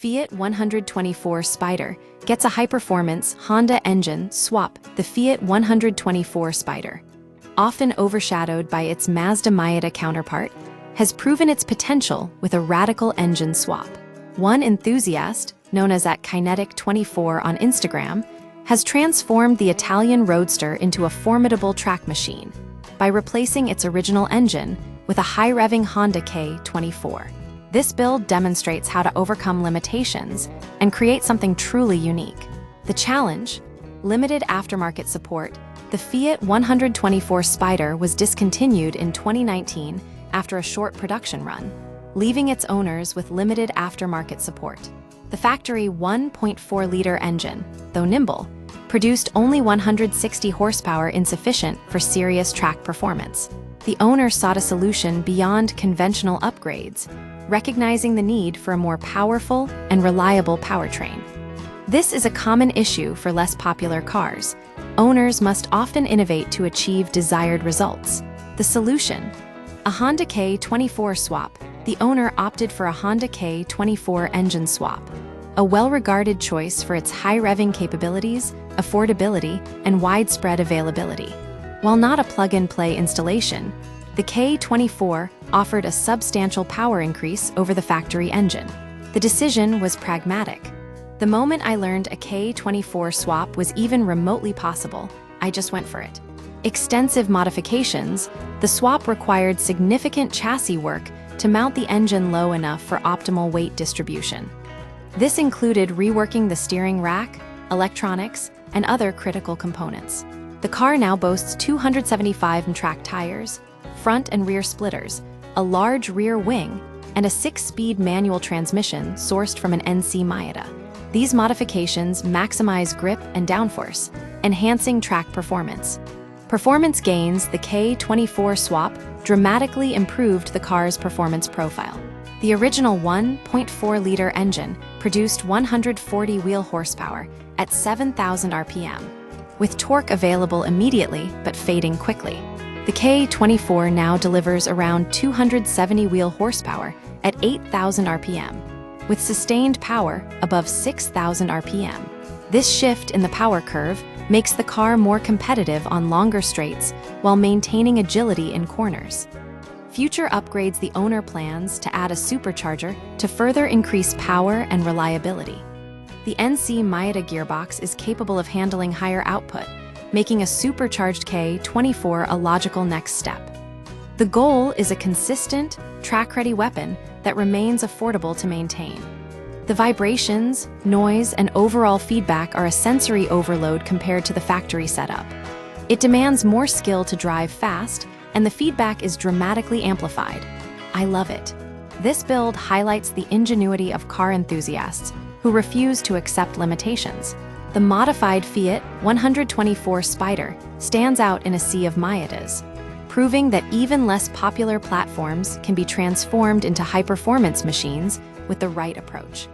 Fiat 124 Spider gets a high-performance Honda engine swap. The Fiat 124 Spider, often overshadowed by its Mazda Miata counterpart, has proven its potential with a radical engine swap. One enthusiast, known as @Kinetic24 on Instagram, has transformed the Italian roadster into a formidable track machine by replacing its original engine with a high-revving Honda K24. This build demonstrates how to overcome limitations and create something truly unique. The challenge: limited aftermarket support. The Fiat 124 Spider was discontinued in 2019 after a short production run, leaving its owners with limited aftermarket support. The factory 1.4-liter engine, though nimble, produced only 160 horsepower, insufficient for serious track performance. The owner sought a solution beyond conventional upgrades, recognizing the need for a more powerful and reliable powertrain. This is a common issue for less popular cars. Owners must often innovate to achieve desired results. The solution: a Honda K24 swap. The owner opted for a Honda K24 engine swap, a well-regarded choice for its high-revving capabilities, affordability, and widespread availability. While not a plug-and-play installation, the K24 offered a substantial power increase over the factory engine. The decision was pragmatic. The moment I learned a K24 swap was even remotely possible, I just went for it. Extensive modifications: the swap required significant chassis work to mount the engine low enough for optimal weight distribution. This included reworking the steering rack, electronics, and other critical components. The car now boasts 275 track tires, front and rear splitters, a large rear wing, and a 6-speed manual transmission sourced from an NC Miata. These modifications maximize grip and downforce, enhancing track performance. Performance gains: the K24 swap dramatically improved the car's performance profile. The original 1.4-liter engine produced 140 wheel horsepower at 7,000 RPM, with torque available immediately but fading quickly. The K24 now delivers around 270 wheel horsepower at 8,000 RPM, with sustained power above 6,000 RPM. This shift in the power curve makes the car more competitive on longer straights while maintaining agility in corners. Future upgrades: the owner plans to add a supercharger to further increase power and reliability. The NC Miata gearbox is capable of handling higher output, making a supercharged K24 a logical next step. The goal is a consistent, track-ready weapon that remains affordable to maintain. The vibrations, noise, and overall feedback are a sensory overload compared to the factory setup. It demands more skill to drive fast, and the feedback is dramatically amplified. I love it. This build highlights the ingenuity of car enthusiasts who refuse to accept limitations. The modified Fiat 124 Spider stands out in a sea of Miatas, proving that even less popular platforms can be transformed into high-performance machines with the right approach.